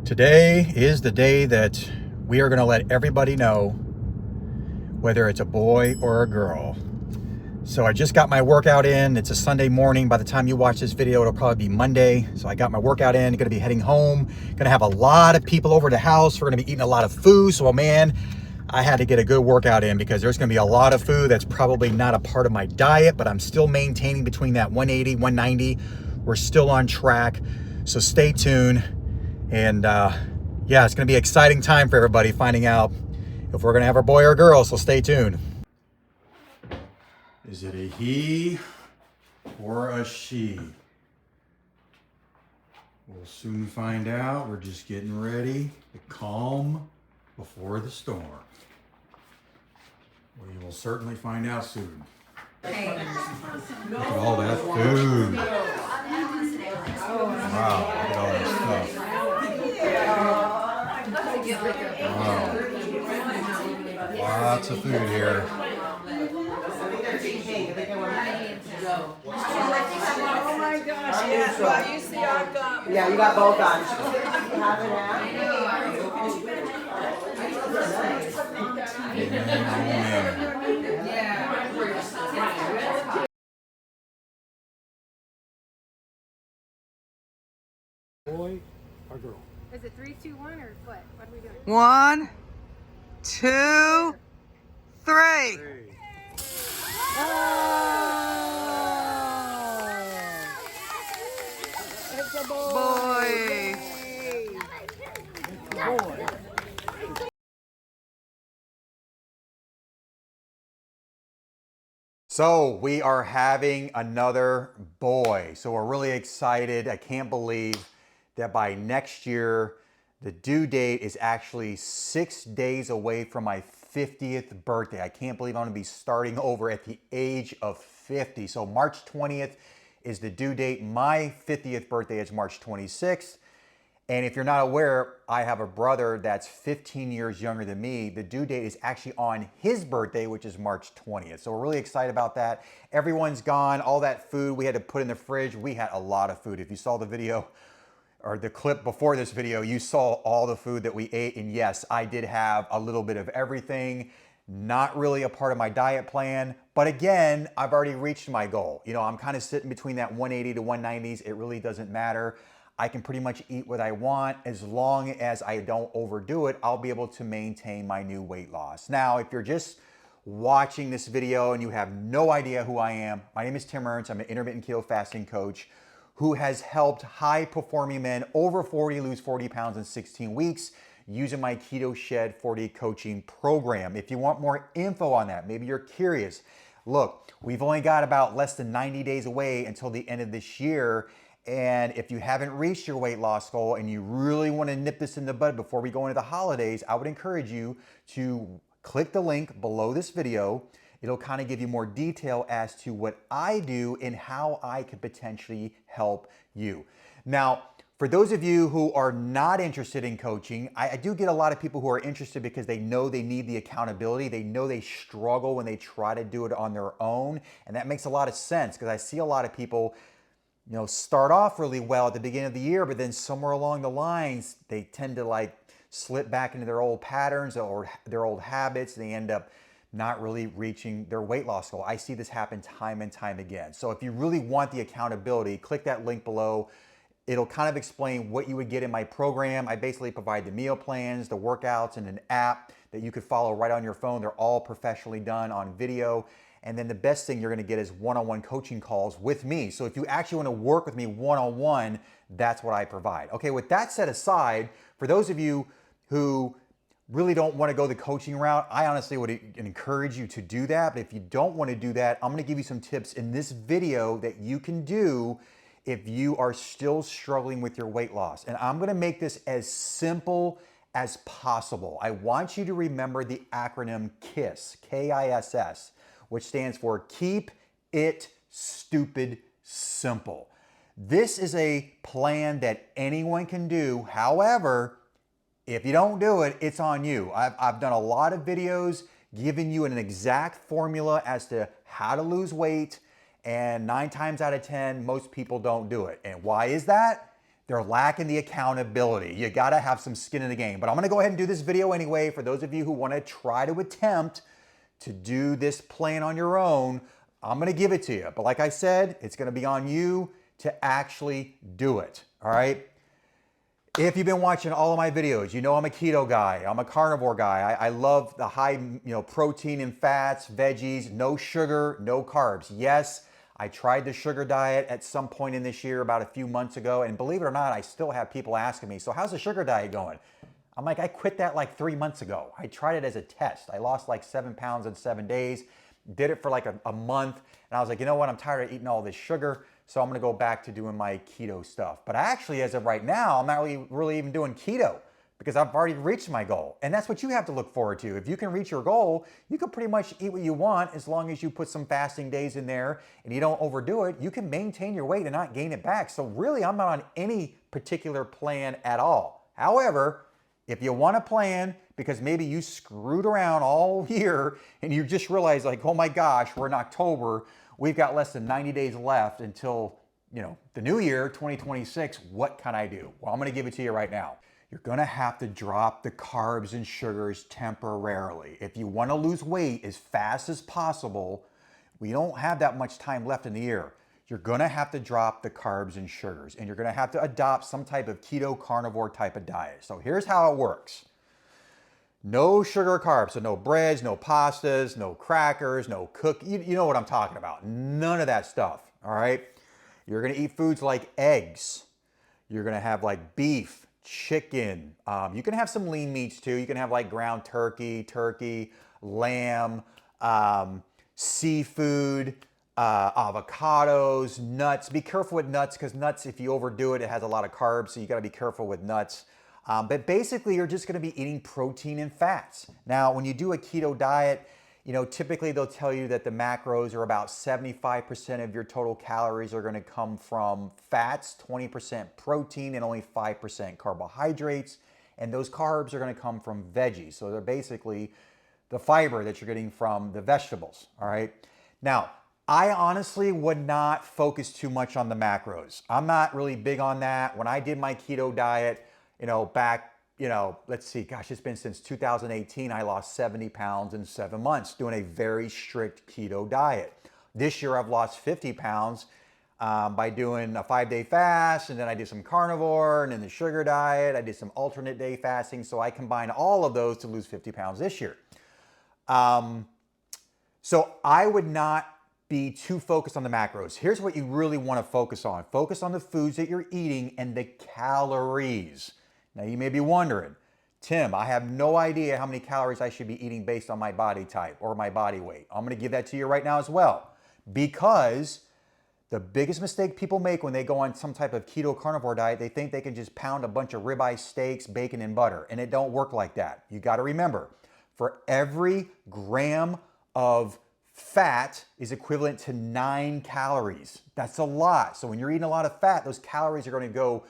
Today is the day that we are going to let everybody know whether it's a boy or a girl. So I just got my workout in. It's a Sunday morning. By the time you watch this video, it'll probably be Monday. So I got my workout in. Going to be heading home. Going to have a lot of people over the house. We're going to be eating a lot of food. So man, I had to get a good workout in because there's going to be a lot of food that's probably not a part of my diet, but I'm still maintaining between that 180, 190. We're still on track. So stay tuned. And yeah, it's going to be an exciting time for everybody finding out if we're going to have a boy or a girl. So stay tuned. Is it a he or a she? We'll soon find out. We're just getting ready. The calm before the storm. We will certainly find out soon. Look at all that food. Wow, look at all that stuff. Wow. Lots of food here. Oh my gosh, yes. Well, you see, I've got. Yeah, you got both on. Have an Boy or girl? Is it 3, 2, 1 or what? What are we doing? 1, 2, 3. It's a boy. So we are having another boy. So we're really excited. I can't believe that by next year, the due date is actually 6 days away from my 50th birthday. I can't believe I'm gonna be starting over at the age of 50. So March 20th is the due date. My 50th birthday is March 26th. And if you're not aware, I have a brother that's 15 years younger than me. The due date is actually on his birthday, which is March 20th. So we're really excited about that. Everyone's gone, all that food we had to put in the fridge. We had a lot of food. If you saw the video or the clip before this video, you saw all the food that we ate. And yes, I did have a little bit of everything. Not really a part of my diet plan. But again, I've already reached my goal. You know, I'm kind of sitting between that 180 to 190s. It really doesn't matter. I can pretty much eat what I want as long as I don't overdo it. I'll be able to maintain my new weight loss. Now, if you're just watching this video and you have no idea who I am, my name is Tim Ernst. I'm an intermittent keto fasting coach who has helped high-performing men over 40 lose 40 pounds in 16 weeks using my Keto Shed 40 coaching program. If you want more info on that, maybe you're curious, look, we've only got about less than 90 days away until the end of this year. And if you haven't reached your weight loss goal and you really want to nip this in the bud before we go into the holidays, I would encourage you to click the link below this video. It'll kind of give you more detail as to what I do and how I could potentially help you. Now, for those of you who are not interested in coaching, I do get a lot of people who are interested because they know they need the accountability. They know they struggle when they try to do it on their own. And that makes a lot of sense because I see a lot of people start off really well at the beginning of the year, but then somewhere along the lines, they tend to like slip back into their old patterns or their old habits. They end up not really reaching their weight loss goal. I see this happen time and time again. So if you really want the accountability, click that link below. It'll kind of explain what you would get in my program. I basically provide the meal plans, the workouts, and an app that you could follow right on your phone. They're all professionally done on video. And then the best thing you're gonna get is one-on-one coaching calls with me. So if you actually wanna work with me one-on-one, that's what I provide. Okay, with that set aside, for those of you who really don't wanna go the coaching route, I honestly would encourage you to do that. But if you don't wanna do that, I'm gonna give you some tips in this video that you can do if you are still struggling with your weight loss. And I'm gonna make this as simple as possible. I want you to remember the acronym KISS, K-I-S-S, which stands for Keep It Stupid Simple. This is a plan that anyone can do. However, if you don't do it, it's on you. I've done a lot of videos giving you an exact formula as to how to lose weight, and 9 times out of 10, most people don't do it. And why is that? They're lacking the accountability. You gotta have some skin in the game. But I'm gonna go ahead and do this video anyway for those of you who wanna try to attempt to do this plan on your own. I'm gonna give it to you. But like I said, it's gonna be on you to actually do it, all right? If you've been watching all of my videos, you know I'm a keto guy. I'm a carnivore guy. I love the high protein and fats, veggies, no sugar, no carbs. Yes, I tried the sugar diet at some point in this year about a few months ago, and believe it or not, I still have people asking me, so how's the sugar diet going? I'm like, I quit that like 3 months ago. I tried it as a test. I lost like 7 pounds in 7 days, did it for like a month, and I was like, you know what, I'm tired of eating all this sugar, so I'm gonna go back to doing my keto stuff. But actually, as of right now, I'm not really even doing keto because I've already reached my goal. And that's what you have to look forward to. If you can reach your goal, you can pretty much eat what you want as long as you put some fasting days in there and you don't overdo it. You can maintain your weight and not gain it back. So really, I'm not on any particular plan at all. However, if you want a plan because maybe you screwed around all year and you just realized like, oh my gosh, we're in October, we've got less than 90 days left until, the new year, 2026, what can I do? Well, I'm gonna give it to you right now. You're gonna have to drop the carbs and sugars temporarily. If you wanna lose weight as fast as possible, we don't have that much time left in the year. You're gonna have to drop the carbs and sugars, and you're gonna have to adopt some type of keto carnivore type of diet. So here's how it works. No sugar or carbs, so no breads, no pastas, no crackers, no cookies. You know what I'm talking about. None of that stuff, all right? You're gonna eat foods like eggs. You're gonna have like beef, chicken. You can have some lean meats too. You can have like ground turkey, lamb, seafood, avocados, nuts. Be careful with nuts because nuts, if you overdo it, it has a lot of carbs, so you gotta be careful with nuts. But basically, you're just gonna be eating protein and fats. Now, when you do a keto diet, typically they'll tell you that the macros are about 75% of your total calories are gonna come from fats, 20% protein, and only 5% carbohydrates. And those carbs are gonna come from veggies. So they're basically the fiber that you're getting from the vegetables, all right? Now, I honestly would not focus too much on the macros. I'm not really big on that. When I did my keto diet, back, let's see, gosh, it's been since 2018, I lost 70 pounds in 7 months doing a very strict keto diet. This year I've lost 50 pounds by doing a 5-day fast, and then I did some carnivore, and then the sugar diet, I did some alternate day fasting, so I combined all of those to lose 50 pounds this year. So I would not be too focused on the macros. Here's what you really want to focus on. Focus on the foods that you're eating and the calories. Now you may be wondering, Tim, I have no idea how many calories I should be eating based on my body type or my body weight. I'm gonna give that to you right now as well. Because the biggest mistake people make when they go on some type of keto carnivore diet, they think they can just pound a bunch of ribeye steaks, bacon, and butter, and it don't work like that. You gotta remember, for every gram of fat is equivalent to 9 calories. That's a lot. So when you're eating a lot of fat, those calories are gonna go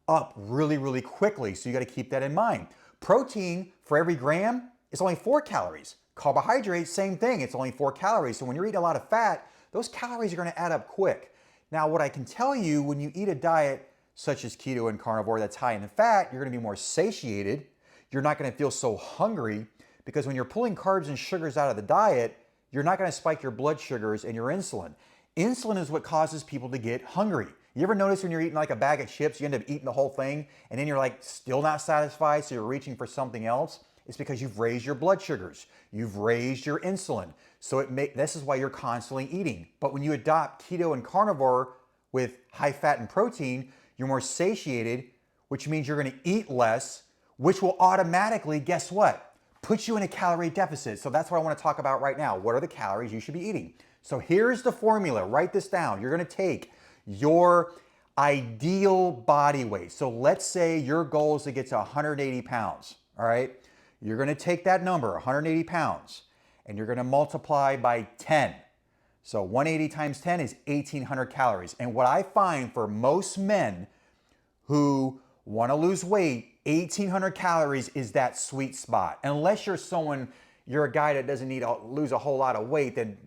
up really, really quickly. So you gotta keep that in mind. Protein, for every gram, is only 4 calories. Carbohydrates, same thing, it's only 4 calories. So when you're eating a lot of fat, those calories are gonna add up quick. Now, what I can tell you, when you eat a diet such as keto and carnivore that's high in fat, you're gonna be more satiated. You're not gonna feel so hungry because when you're pulling carbs and sugars out of the diet, you're not gonna spike your blood sugars and your insulin. Insulin is what causes people to get hungry. You ever notice when you're eating like a bag of chips, you end up eating the whole thing and then you're like still not satisfied, so you're reaching for something else? It's because you've raised your blood sugars. You've raised your insulin. So this is why you're constantly eating. But when you adopt keto and carnivore with high fat and protein, you're more satiated, which means you're gonna eat less, which will automatically, guess what? Put you in a calorie deficit. So that's what I want to talk about right now. What are the calories you should be eating? So here's the formula. Write this down. You're going to take your ideal body weight. So let's say your goal is to get to 180 pounds. All right. You're going to take that number, 180 pounds, and you're going to multiply by 10. So 180 times 10 is 1,800 calories. And what I find for most men who want to lose weight, 1,800 calories is that sweet spot. Unless you're a guy that doesn't need to lose a whole lot of weight, then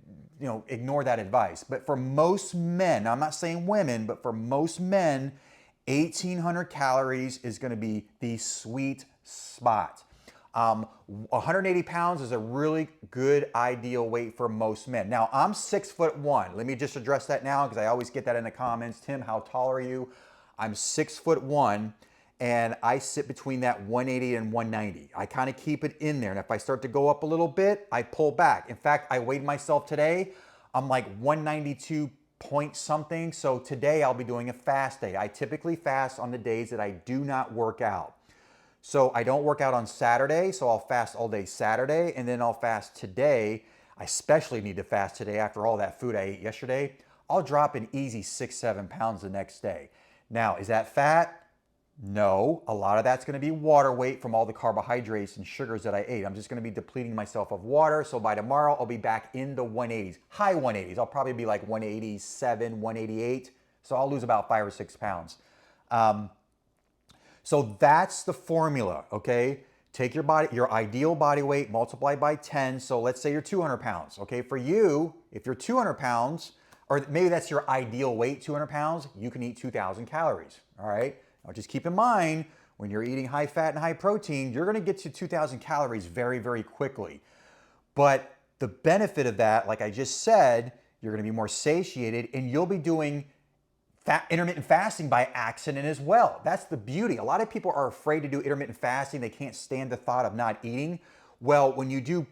ignore that advice. But for most men, I'm not saying women, but for most men, 1,800 calories is going to be the sweet spot. 180 pounds is a really good ideal weight for most men. Now, I'm 6'1". Let me just address that now because I always get that in the comments. Tim, how tall are you? I'm 6'1", and I sit between that 180 and 190. I kind of keep it in there, and if I start to go up a little bit, I pull back. In fact, I weighed myself today. I'm like 192 point something, so today I'll be doing a fast day. I typically fast on the days that I do not work out. So I don't work out on Saturday, so I'll fast all day Saturday, and then I'll fast today. I especially need to fast today after all that food I ate yesterday. I'll drop an easy 6-7 pounds the next day. Now, is that fat? No, a lot of that's going to be water weight from all the carbohydrates and sugars that I ate. I'm just going to be depleting myself of water, so by tomorrow I'll be back in the 180s, high 180s. I'll probably be like 187, 188, so I'll lose about 5 or 6 pounds. So that's the formula, okay? Take your ideal body weight, multiply by 10. So let's say you're 200 pounds, okay? For you, if you're 200 pounds, or maybe that's your ideal weight, 200 pounds, you can eat 2,000 calories, all right? Now just keep in mind, when you're eating high fat and high protein, you're gonna get to 2,000 calories very, very quickly. But the benefit of that, like I just said, you're gonna be more satiated and you'll be doing intermittent fasting by accident as well. That's the beauty. A lot of people are afraid to do intermittent fasting. They can't stand the thought of not eating. Well, when you do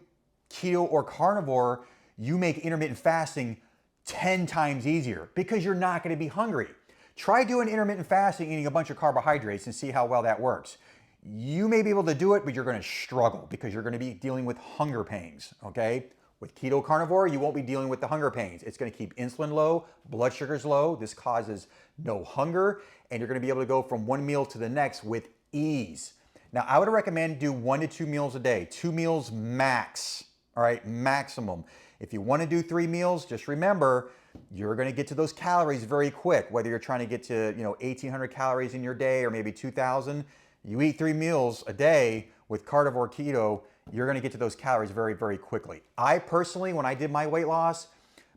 keto or carnivore, you make intermittent fasting 10 times easier because you're not going to be hungry. Try doing intermittent fasting, eating a bunch of carbohydrates, and see how well that works. You may be able to do it, but you're going to struggle because you're going to be dealing with hunger pains, okay? With keto carnivore, you won't be dealing with the hunger pains. It's going to keep insulin low, blood sugars low. This causes no hunger, and you're going to be able to go from one meal to the next with ease. Now, I would recommend do 1 to 2 meals a day, 2 meals max, all right, maximum. If you want to do 3 meals, just remember, you're going to get to those calories very quick, whether you're trying to get to 1,800 calories in your day or maybe 2,000. You eat 3 meals a day with carnivore keto, you're going to get to those calories very, very quickly. I personally, when I did my weight loss,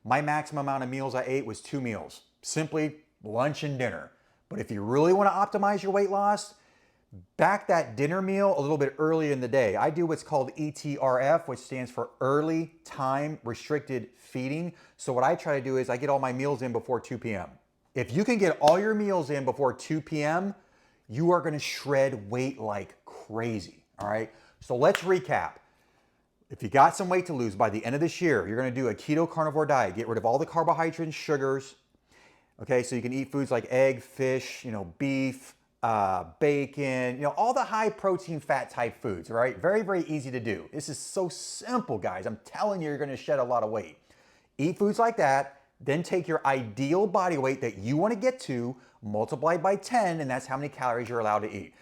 my maximum amount of meals I ate was 2 meals, simply lunch and dinner. But if you really want to optimize your weight loss, back that dinner meal a little bit earlier in the day. I do what's called ETRF, which stands for early time restricted feeding. So what I try to do is I get all my meals in before 2 p.m. If you can get all your meals in before 2 p.m., you are going to shred weight like crazy, all right? So let's recap. If you got some weight to lose by the end of this year, you're going to do a keto carnivore diet. Get rid of all the carbohydrates and sugars. Okay, so you can eat foods like egg, fish, beef, bacon, all the high protein fat type foods, all right? Very, very easy to do. This is so simple, guys. I'm telling you, you're going to shed a lot of weight. Eat foods like that, then take your ideal body weight that you want to get to, multiply by 10, and that's how many calories you're allowed to eat.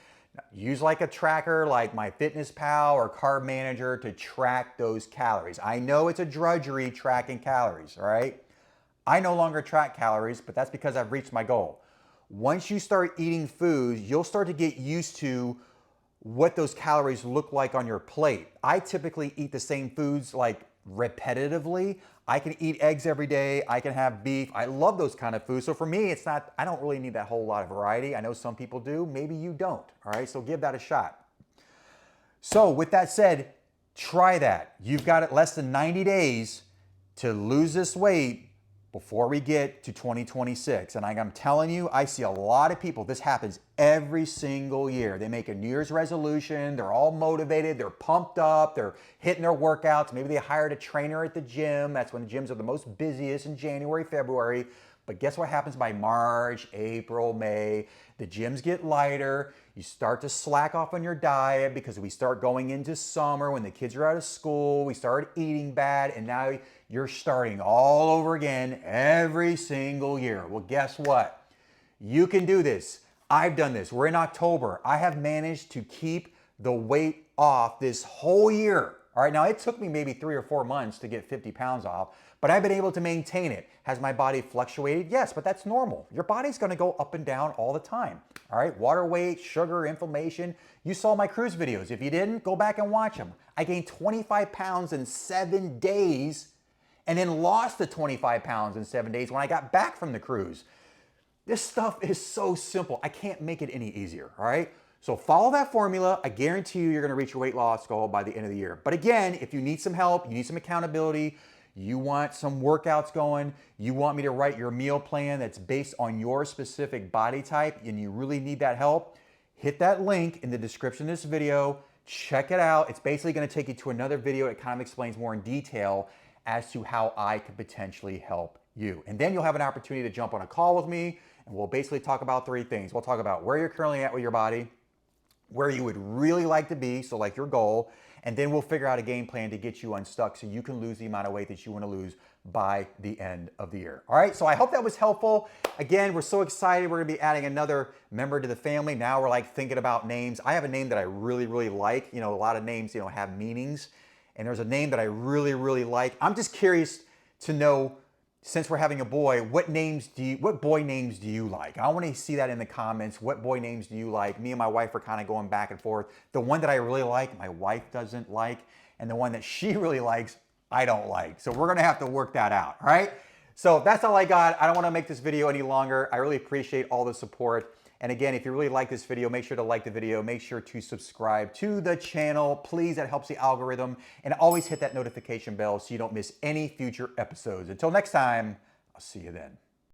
Use like a tracker like MyFitnessPal or Carb Manager to track those calories. I know it's a drudgery tracking calories, all right? I no longer track calories, but that's because I've reached my goal. Once you start eating foods, you'll start to get used to what those calories look like on your plate. I typically eat the same foods like repetitively. I can eat eggs every day. I can have beef. I love those kind of foods. So for me, I don't really need that whole lot of variety. I know some people do. Maybe you don't. All right, so give that a shot. So with that said, try that. You've got less than 90 days to lose this weight before we get to 2026. And I'm telling you, I see a lot of people, this happens every single year. They make a New Year's resolution, they're all motivated, they're pumped up, they're hitting their workouts. Maybe they hired a trainer at the gym. That's when the gyms are the most busiest in January, February. But guess what happens by March, April, May? The gyms get lighter. You start to slack off on your diet because we start going into summer when the kids are out of school. We start eating bad, and now you're starting all over again every single year. Well, guess what? You can do this. I've done this. We're in October. I have managed to keep the weight off this whole year. All right, now it took me maybe 3 or 4 months to get 50 pounds off, but I've been able to maintain it. Has my body fluctuated? Yes, but that's normal. Your body's gonna go up and down all the time. All right, water weight, sugar, inflammation. You saw my cruise videos. If you didn't, go back and watch them. I gained 25 pounds in 7 days and then lost the 25 pounds in 7 days when I got back from the cruise. This stuff is so simple. I can't make it any easier, all right? So follow that formula. I guarantee you, you're gonna reach your weight loss goal by the end of the year. But again, if you need some help, you need some accountability, you want some workouts going, you want me to write your meal plan that's based on your specific body type, and you really need that help, hit that link in the description of this video, check it out. It's basically gonna take you to another video that kind of explains more in detail as to how I could potentially help you. And then you'll have an opportunity to jump on a call with me, and we'll basically talk about three things. We'll talk about where you're currently at with your body, where you would really like to be, so like your goal, and then we'll figure out a game plan to get you unstuck so you can lose the amount of weight that you want to lose by the end of the year. All right, so I hope that was helpful. Again, we're so excited. We're gonna be adding another member to the family. Now we're like thinking about names. I have a name that I really, really like. You know, a lot of names, you know, have meanings, and there's a name that I really, really like. I'm just curious to know, since we're having a boy, what boy names do you like? I want to see that in the comments. What boy names do you like? Me and my wife are kind of going back and forth. The one that I really like, my wife doesn't like, and the one that she really likes, I don't like. So we're going to have to work that out, all right? So that's all I got. I don't want to make this video any longer. I really appreciate all the support. And again, if you really like this video, make sure to like the video. Make sure to subscribe to the channel. Please, that helps the algorithm. And always hit that notification bell so you don't miss any future episodes. Until next time, I'll see you then.